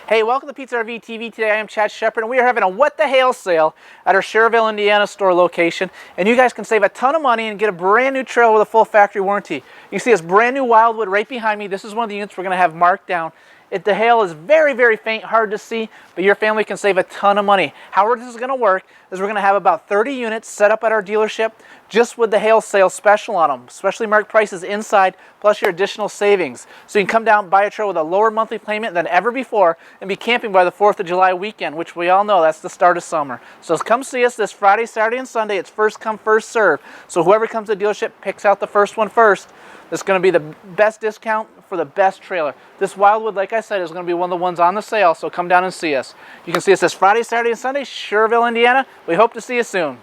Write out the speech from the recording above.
Hey, welcome to petesrv TV. Today I am Chad Shepard, and we are having a What the Hail sale at our Schererville, Indiana store location. And you guys can save a ton of money and get a brand new trailer with a full factory warranty. You can see this brand new Wildwood right behind me. This is one of the units we're going to have marked down. The hail is very, very faint, hard to see, but your family can save a ton of money. How this is going to work is we're going to have about 30 units set up at our dealership just with the hail sale special on them, specially marked prices inside, plus your additional savings. So you can come down and buy a trailer with a lower monthly payment than ever before and be camping by the 4th of July weekend, which we all know that's the start of summer. So come see us this Friday, Saturday, and Sunday. It's first come, first serve. So whoever comes to the dealership picks out the first one first. It's going to be the best discount for the best trailer. This Wildwood, like I said, is going to be one of the ones on the sale, so come down and see us. You can see us this Friday, Saturday, and Sunday, Schererville, Indiana. We hope to see you soon.